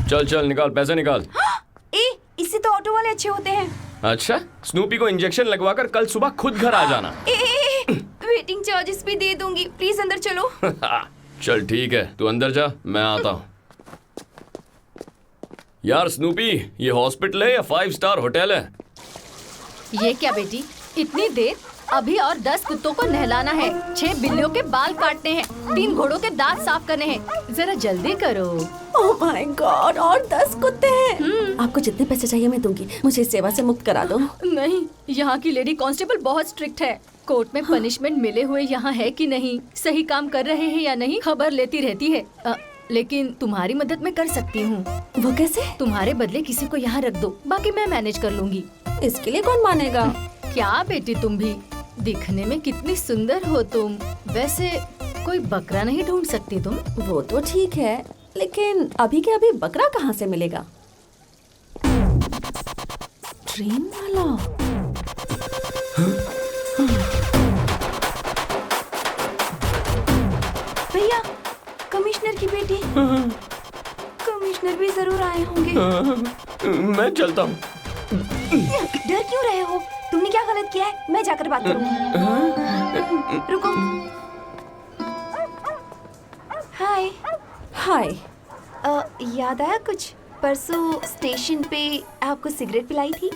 चल चल निकाल, पैसे निकाल। इससे तो ऑटो वाले अच्छे होते हैं। अच्छा, स्नूपी को इंजेक्शन लगवाकर कल सुबह खुद घर आ जाना। वेटिंग चार्जेस भी दे दूंगी, प्लीज अंदर चलो। चल ठीक है, तू अंदर जा, मैं आता हूँ। यार स्नूपी, ये हॉस्पिटल है या 5 स्टार होटल है? ये क्या बेटी, इतनी देर? अभी और 10 कुत्तों को नहलाना है, 6 बिल्लियों के बाल काटने हैं, 3 घोड़ों के दांत साफ करने हैं। जरा जल्दी करो। ओह माय गॉड, और 10 कुत्ते हैं। आपको जितने पैसे चाहिए मैं दूंगी, मुझे इस सेवा से मुक्त करा दो। नहीं, यहाँ की लेडी कांस्टेबल बहुत स्ट्रिक्ट है। कोर्ट में पनिशमेंट मिले हुए यहाँ है कि नहीं, सही काम कर रहे हैं या नहीं, खबर लेती रहती है। लेकिन तुम्हारी मदद मैं कर सकती हूँ। वो कैसे? तुम्हारे बदले किसी को यहाँ रख दो, बाकी मैं मैनेज कर लूंगी। इसके लिए कौन मानेगा? क्या बेटी, तुम भी दिखने में कितनी सुंदर हो तुम। वैसे कोई बकरा नहीं ढूंढ सकती तुम? वो तो ठीक है, लेकिन अभी के अभी बकरा कहाँ से मिलेगा? ट्रेन वाला? भैया, कमिश्नर की बेटी। कमिश्नर भी जरूर आए होंगे। मैं चलता हूँ। डर क्यों रहे हो? तुमने क्या गलत किया है? मैं जाकर बात करूंगी। रुको। हाय। हाय। याद आया कुछ? परसों स्टेशन पे आपको सिगरेट पिलाई थी।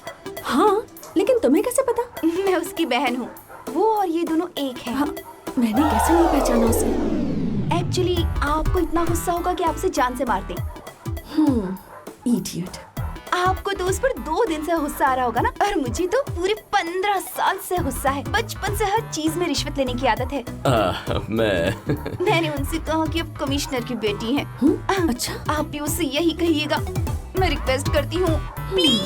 हाँ, लेकिन तुम्हें कैसे पता? मैं उसकी बहन हूँ। वो और ये दोनों एक हैं। हाँ, मैंने कैसे नहीं पहचाना उसे? एक्चुअली आपको इतना गुस्सा होगा कि आपसे जान से मारते। इडियट। आपको तो उस पर 2 दिन से गुस्सा आ रहा होगा ना, और मुझे तो पूरे 15 साल से गुस्सा है। बचपन से हर चीज में रिश्वत लेने की आदत है। मैंने उनसे कहा कि आप कमिश्नर की बेटी हैं। अच्छा, आप भी उससे यही कहिएगा। मैं रिक्वेस्ट करती हूँ, प्लीज।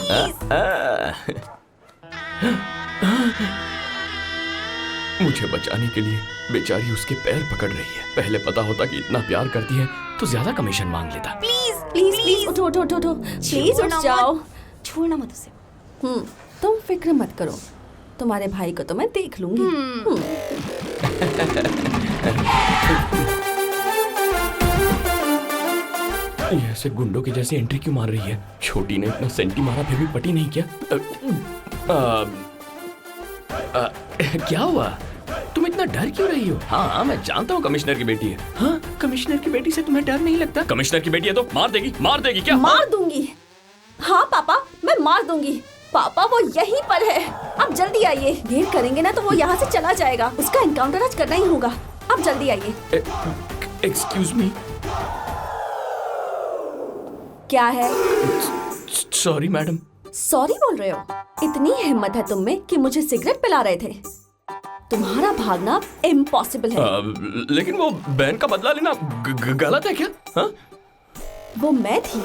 मुझे बचाने के लिए बेचारी उसके पैर पकड़ रही है। पहले पता होता कि इतना प्यार करती है तो ज्यादा कमीशन मांग लेता। प्लीज प्लीज प्लीज उठो उठो उठो उठो, प्लीज उठ जाओ। छोड़ना मत उसे। तुम फिक्र मत करो, तुम्हारे भाई को तो मैं देख लूंगी। ये ऐसे गुंडों की जैसी एंट्री क्यों मार रही है? छोटी ने इतना सेंटी मारा फिर भी पटी नहीं किया। क्या हुआ? तुम इतना डर क्यों रही हो? हाँ, मैं जानता हूँ कमिश्नर की बेटी है। हाँ, कमिश्नर की बेटी से तुम्हें डर नहीं लगता? कमिश्नर की बेटी है तो मार देगी क्या? मार दूंगी। हाँ पापा, मैं मार दूंगी। पापा वो यहीं पर है, आप जल्दी आइए। देर करेंगे ना तो वो यहाँ से चला जाएगा। उसका एनकाउंटर आज करना ही होगा। आप जल्दी आइए। Excuse me. क्या है? Sorry madam. सॉरी बोल रहे हो? इतनी हिम्मत है तुम में कि मुझे सिगरेट पिला रहे थे। तुम्हारा भागना इम्पॉसिबल है। लेकिन वो बहन का बदला लेना गलत है क्या? हा? वो मैं थी,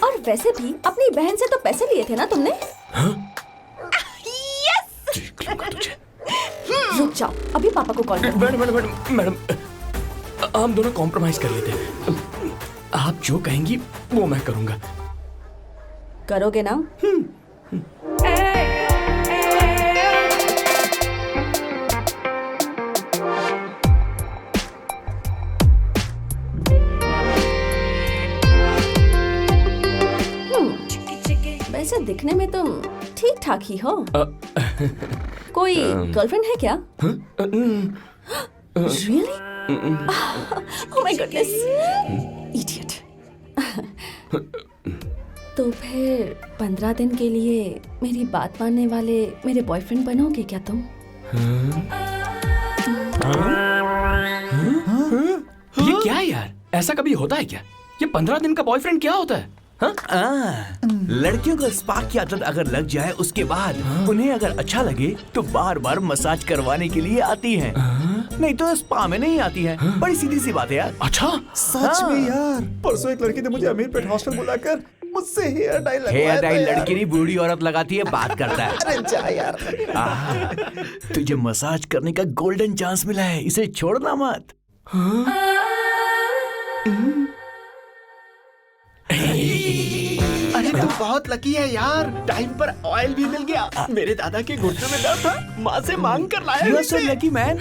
और वैसे भी अपनी बहन से तो पैसे लिए थे ना तुमने? रुक जाओ, अभी पापा को कॉल करो। मैडम, हम दोनों कॉम्प्रोमाइज कर लेते हैं। आप जो कहेंगी वो मैं करूंगा। करोगे ना? वैसे दिखने में तुम ठीक ठाक ही हो। कोई गर्लफ्रेंड है क्या? Really? Oh my goodness! Idiot. तो फिर 15 दिन के लिए मेरी बात मानने वाले मेरे बॉयफ्रेंड बनोगे क्या तुम? ये क्या यार? ऐसा कभी होता है क्या? ये 15 दिन का बॉयफ्रेंड क्या होता है? लड़कियों को स्पा की आदत अगर लग जाए उसके बाद उन्हें अगर अच्छा लगे तो बार बार मसाज करवाने के लिए आती हैं। नहीं तो स्पा में नहीं आती हैं। बड़ी सीधी सी बात है यार। अच्छा, सच में यार, परसों एक लड़की ने मुझे अमीरपेट हॉस्टल बुलाकर मुझसे हेयर डाई लगवाया। हेयर डाई लड़की नहीं, बूढ़ी औरत लगाती है, बात करता है। अरे जा यार। तुझे मसाज करने का गोल्डन चांस मिला है, इसे छोड़ना मत। अरे तू बहुत लकी है यार, टाइम पर ऑयल भी मिल गया। मेरे दादा के घुटने में दर्द था, माँ से मांग कर लाया। You are so lucky man.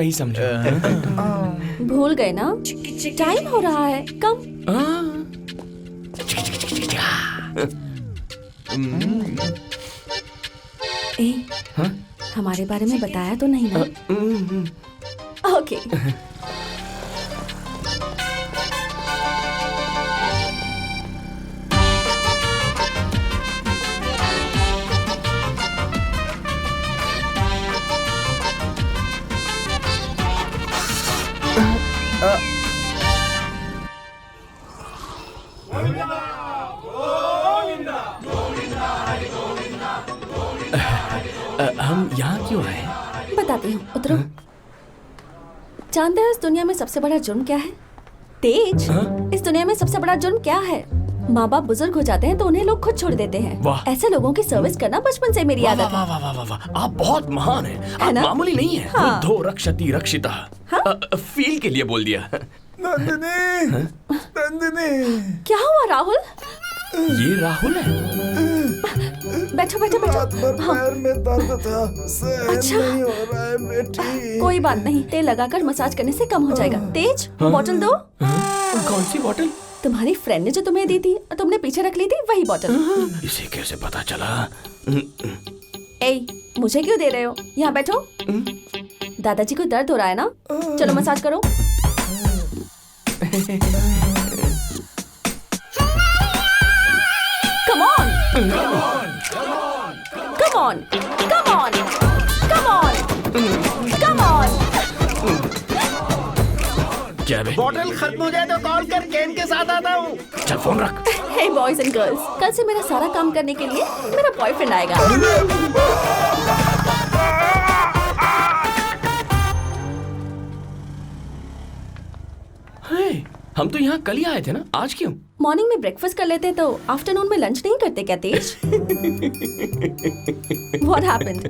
वही समझो। भूल गए ना, टाइम हो रहा है, कम। ए, हमारे बारे में बताया तो नहीं ना? ओके। हम यहाँ क्यों आए? बताती हूँ, उतरो। जानते हो इस दुनिया में सबसे बड़ा जुर्म क्या है? तेज। इस दुनिया में सबसे बड़ा जुर्म क्या है? माँ बाप बुजुर्ग हो जाते हैं तो उन्हें लोग खुद छोड़ देते हैं। ऐसे लोगों की सर्विस करना बचपन से मेरी आदत है। वाह वाह वाह वाह, आप बहुत महान हैं। आप ना? मामूली नहीं है। हाँ। बुद्धो रक्षति रक्षिता। फील के लिए बोल दिया। नंदिनी, नंदिनी। क्या हुआ राहुल? ये राहुल है। बैठो बैठो बैठो। पैर में दर्द था, सहन अच्छा। नहीं हो रहा है बेटी। कोई बात नहीं, तेल लगाकर मसाज करने से कम हो जाएगा। तेज, बॉटल दो। कौन सी बोतल? तुम्हारी फ्रेंड ने जो तुम्हें दी थी और तुमने पीछे रख ली थी, वही बॉटल। इसे कैसे पता चला? ए, मुझे क्यों दे रहे हो? यहाँ बैठो। दादाजी को दर्द हो रहा है ना? चलो मसाज करो। Come on! Come on! Come on! Come on! Come on! क्या बे? बॉटल खत्म हो जाए तो कॉल कर, केन के साथ आता हूँ। चल फोन रख। Hey boys and girls, कल से मेरा सारा काम करने के लिए मेरा बॉयफ्रेंड आएगा। हम तो यहाँ कल ही आए थे ना, आज क्यों? मॉर्निंग में ब्रेकफास्ट कर लेते तो आफ्टरनून में लंच नहीं करते क्या तेज? What happened?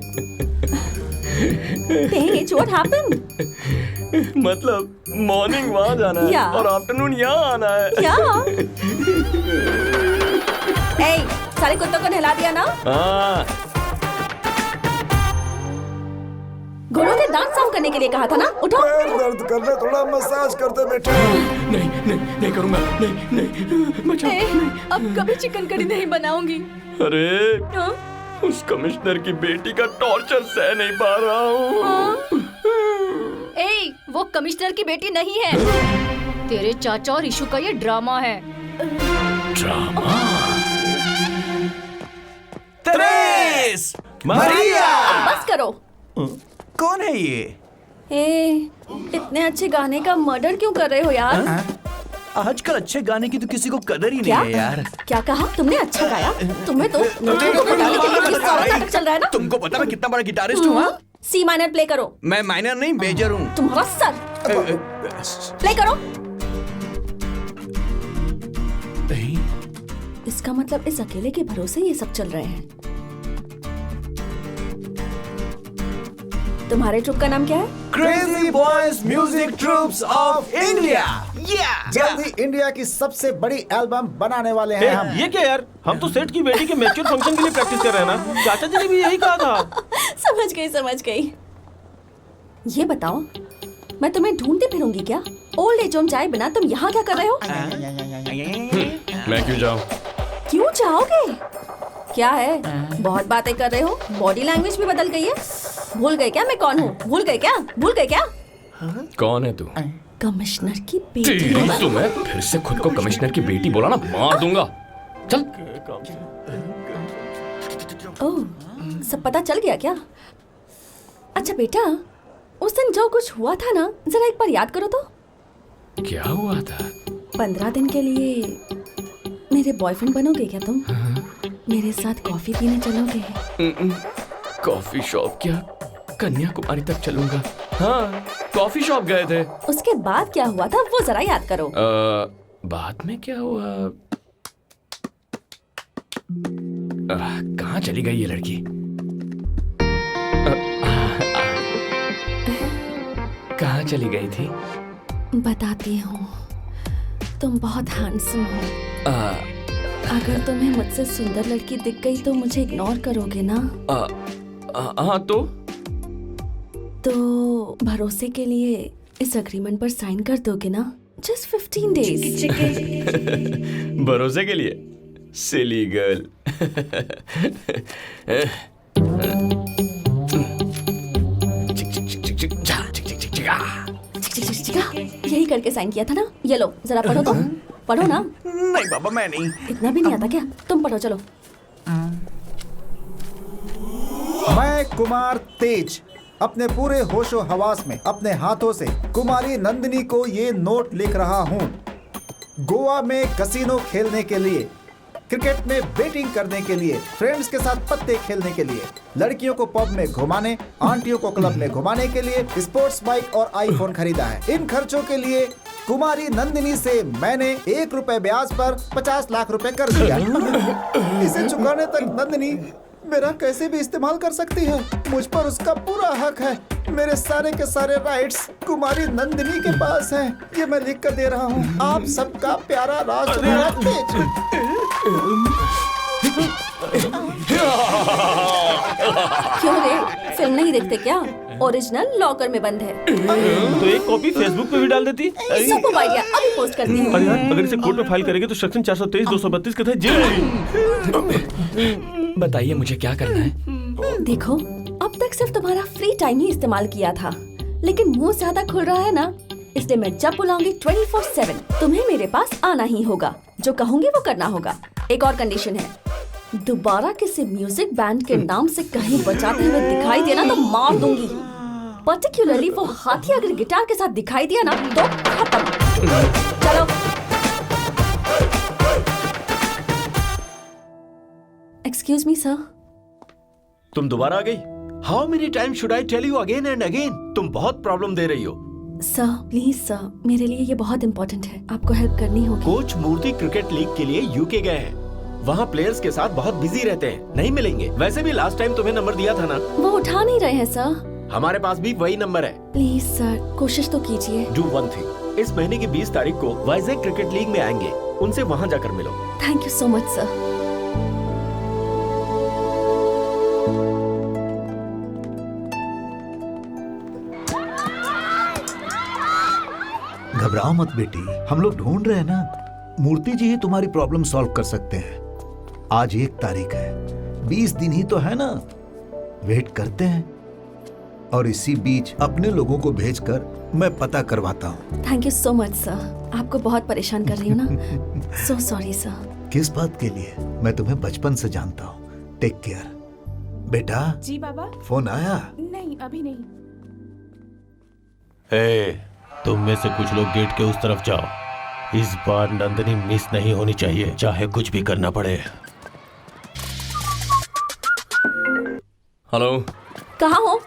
Tej, what happened? मतलब मॉर्निंग वहाँ जाना है Yeah. और आफ्टरनून यहाँ आना है। क्या? ए, सारे कुत्तों को नहला दिया ना? हाँ। घोड़ों के दांत साफ करने के लिए कहा था ना? उठो। पैर दर्द कर रहे, थोड़ा मसाज करते बेटे। नहीं नहीं नहीं करूँगा, नहीं नहीं बचाओ। ए, अब कभी चिकन करी नहीं बनाऊंगी। अरे हाँ? उस कमिश्नर की बेटी का टॉर्चर सह नहीं पा रहा हूँ। ए, वो कमिश्नर की बेटी नहीं है। तेरे चाचा और इशू का ये ड्रामा है। ड्रामा? तेरेस, मारिया। बस करो। कौन है ये? ए, इतने अच्छे गाने का मर्डर क्यों कर रहे हो यार? आजकल अच्छे गाने की तो किसी को कदर ही नहीं क्या? है यार। क्या कहा? तुमने अच्छा गाया? तुम्हें तो बताने के लिए किस औरत नाटक चल रहा है ना? तुमको पता मैं कितना बड़ा गिटारिस्ट हूँ? हाँ? सी माइनर प्ले करो। मैं माइनर नहीं, मेजर हूँ। तुम्हारा सर प्ले करो। इसका मतलब इस अकेले के भरोसे ये सब चल रहे हैं। तुम्हारे ट्रुप का नाम क्या है? Crazy Boys Music Troops of India। जल्दी इंडिया की सबसे बड़ी एल्बम बनाने वाले हैं हम। ये क्या यार, हम तो सेठ की बेटी के मैच्योर फंक्शन के लिए प्रैक्टिस कर रहे हैं ना। चाचा जी ने भी यही कहा था। समझ गई समझ गई। ये बताओ, मैं तुम्हें ढूंढती फिरूंगी क्या? ओल्ड एज होम चाय बिना तुम यहाँ क्या कर रहे हो? मैं क्यों जाऊँ? क्यों जाओगे? क्या है, बहुत बातें कर रहे हो? बॉडी लैंग्वेज भी बदल गई है। भूल गए क्या मैं कौन हूँ? भूल गए क्या? भूल गए क्या? कौन है तू? कमिश्नर की बेटी। तुम्हें फिर से खुद को कमिश्नर की बेटी बोला ना, मार दूंगा। चल। ओह, सब पता चल गया क्या? अच्छा बेटा, उस दिन जो कुछ हुआ था ना, जरा एक बार याद करो तो। क्या हुआ था? 15 दिन के लिए मेरे बॉयफ्रेंड बनोगे क्या तुम? मेरे साथ कॉफी पीने चलोगे? कॉफी शॉप क्या, कन्याकुमारी तक चलूंगा। हाँ, कॉफी शॉप गए थे। उसके बाद क्या हुआ था वो जरा याद करो। बाद में क्या हुआ? कहाँ चली गई ये लड़की? कहाँ चली गई थी? बताती हूँ, तुम बहुत हैंडसम हो। अगर तुम्हें मुझसे सुंदर लड़की दिख गई तो मुझे इग्नोर करोगे ना? हाँ तो भरोसे के लिए इस अग्रीमेंट पर साइन कर दोगे ना? Just 15 days. भरोसे के लिए सिली गर्ल। यही करके साइन किया था ना? ये लो जरा पढ़ो तो। पढ़ो ना। नहीं बाबा, मैं नहीं। इतना भी नहीं आता क्या? तुम पढ़ो चलो। मैं कुमार तेज अपने पूरे होशो हवास में अपने हाथों से कुमारी नंदिनी को ये नोट लिख रहा हूँ। गोवा में कसिनो खेलने के लिए, क्रिकेट में बैटिंग करने के लिए, फ्रेंड्स के साथ पत्ते खेलने के लिए, लड़कियों को पब में घुमाने, आंटियों को क्लब में घुमाने के लिए स्पोर्ट्स बाइक और आईफोन खरीदा है। इन खर्चों के लिए कुमारी नंदिनी से मैंने 1 रुपए ब्याज पर 50 लाख रुपए कर दिया। इसे चुकाने तक नंदिनी मेरा कैसे भी इस्तेमाल कर सकती है। मुझ पर उसका पूरा हक है। मेरे सारे के सारे राइट्स कुमारी नंदिनी के पास हैं। ये मैं लिख कर दे रहा हूँ। आप सबका प्यारा राजकुमार तेज। क्यों रे? फिल्म नहीं देखते क्या? ओरिजिनल लॉकर में बंद है। तो एक कॉपी फेसबुक पे भी डाल देती। सुपर आइडिया, अभी पोस्ट करती हूँ। अरे यार, अगर इसे कोर्ट में फाइल करेंगे तो सेक्शन 423 232 के तहत जेल। बताइए मुझे क्या करना है? देखो, अब तक सिर्फ तुम्हारा फ्री टाइम ही इस्तेमाल किया था, लेकिन मुंह ज्यादा खुल रहा है ना, इसलिए मैं जब बुलाऊंगी 24/7 तुम्हें मेरे पास आना ही होगा। जो कहूंगी वो करना होगा। एक और कंडीशन है, दोबारा किसी म्यूजिक बैंड के नाम से कहीं बजाते हुए दिखाई देना तो मार दूंगी। पर्टिकुलरली वो हाथी अगर गिटार के साथ दिखाई दिया ना तो खत्म। चलो। Excuse me sir. तुम दोबारा आ गई? How many time should I tell you again and again? तुम बहुत प्रॉब्लम दे रही हो। सर प्लीज सर, मेरे लिए ये बहुत इम्पोर्टेंट है, आपको हेल्प करनी होगी। कोच मूर्ति क्रिकेट लीग के लिए यूके गए हैं। वहाँ प्लेयर्स के साथ बहुत बिजी रहते हैं, नहीं मिलेंगे। वैसे भी लास्ट टाइम तुम्हें नंबर दिया था ना? वो उठा नहीं रहे हैं सर। हमारे पास भी वही नंबर है। प्लीज सर कोशिश तो कीजिए। डू वन थिंग, इस महीने की 20 तारीख को वाइजैक क्रिकेट लीग में आएंगे, उनसे वहाँ जाकर मिलो। Thank you so much sir. घबराओ मत बेटी, हम लोग ढूंढ रहे हैं ना। मूर्ति जी ही तुम्हारी प्रॉब्लम सॉल्व कर सकते हैं। आज 1 तारीख है, 20 दिन ही तो है ना। वेट करते हैं और इसी बीच अपने लोगों को भेजकर मैं पता करवाता हूँ। Thank you so much sir, आपको बहुत परेशान कर रही हूँ ना। So sorry sir. किस बात के लिए? मैं तुम्हें बचपन से जानता हूँ। टेक केयर बेटा। जी बाबा। फोन आया? नहीं अभी नहीं। तुम में से कुछ लोग गेट के उस तरफ जाओ। इस बार नंदिनी मिस नहीं होनी चाहिए, चाहे कुछ भी करना पड़े। हेलो। कहाँ हो?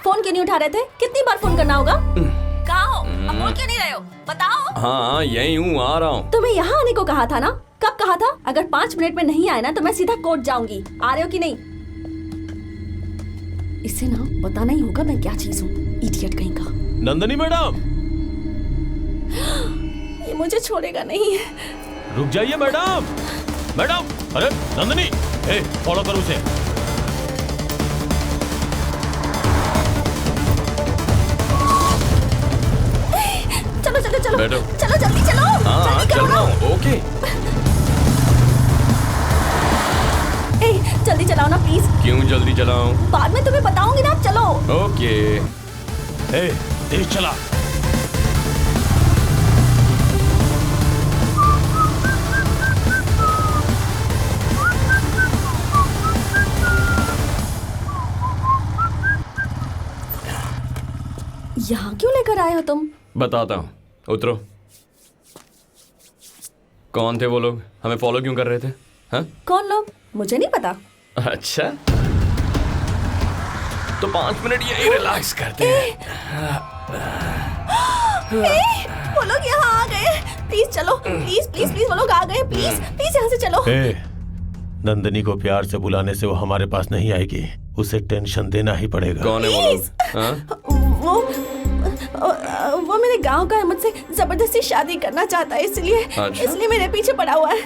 फोन क्यों नहीं उठा रहे थे? कितनी बार फोन करना होगा? कहाँ हो? अब बोल क्यों नहीं रहे हो? बताओ। हाँ यही हूँ, आ रहा हूँ। तुम्हें यहाँ आने को कहा था ना? कब कहा था? अगर 5 मिनट में नहीं आए ना तो मैं सीधा कोर्ट जाऊंगी। आ रहे हो कि नहीं? इसे ना बताना ही होगा मैं क्या चीज हूँ। इडियट कहीं का। नंदिनी मैडम। ये मुझे छोड़ेगा नहीं। रुक जाइए मैडम। मैडम, अरे नंदिनी, फॉलो करो उसे। चलो चलो चलो। बैठो। चलो जल्दी चलो। हाँ चल रहा हूँ। ओके। जल्दी चलाओ ना प्लीज। क्यों जल्दी चलाऊं? बाद में तुम्हें बताऊंगी ना। चलो। ओके। तेज चला। यहाँ क्यों लेकर आए हो तुम? बताता हूँ, उतरो। कौन थे वो लोग? हमें फॉलो क्यों कर रहे थे? हाँ? कौन लोग? मुझे नहीं पता। अच्छा, तो 5 मिनट यही रिलैक्स करते हैं। वो लोग यहाँ आ गए। प्लीज चलो। प्लीज प्लीज प्लीज वो लोग आ गए। प्लीज प्लीज यहाँ से चलो। नंदिनी को प्यार से बुलाने से वो हमारे पास नहीं आएगी। उसे टेंशन देना ही पड़ेगा। कौन है वो लोग? वो मेरे गांव का है, मुझसे जबरदस्ती शादी करना चाहता है, इसलिए अच्छा? इसलिए मेरे पीछे पड़ा हुआ है।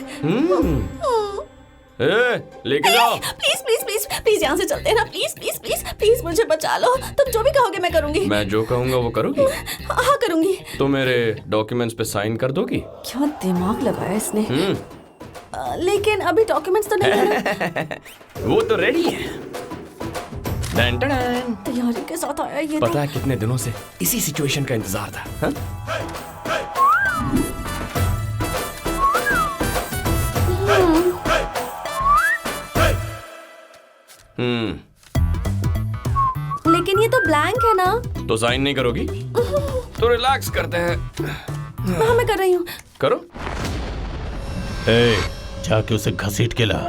लेके जाओ। प्लीज प्लीज प्लीज प्लीज यहाँ से चलते हैं ना, प्लीज प्लीज प्लीज प्लीज मुझे बचा लो। तुम जो भी कहोगे मैं करूंगी। मैं जो कहूंगा वो करोगी? हाँ करूंगी। तो मेरे डॉक्यूमेंट्स पे साइन कर दोगी? क्या दिमाग लगाया इसने। लेकिन अभी डॉक्यूमेंट्स तो नहीं है ना। वो तो रेडी है। Done done done. तैयारी के साथ आया ये। पता है कितने दिनों से इसी सिचुएशन का इंतजार था। हा? लेकिन ये तो ब्लैंक है ना। तो साइन नहीं करोगी? तो रिलैक्स करते हैं। हाँ मैं कर रही हूँ। करो। ए, जाके उसे घसीट के ला।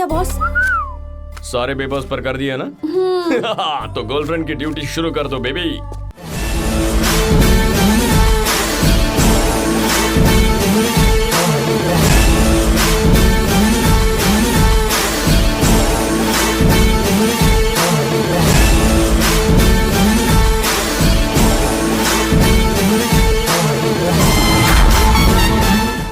बॉस। सारे पेपर्स पर कर दिया ना? तो गर्लफ्रेंड की ड्यूटी शुरू कर दो बेबी।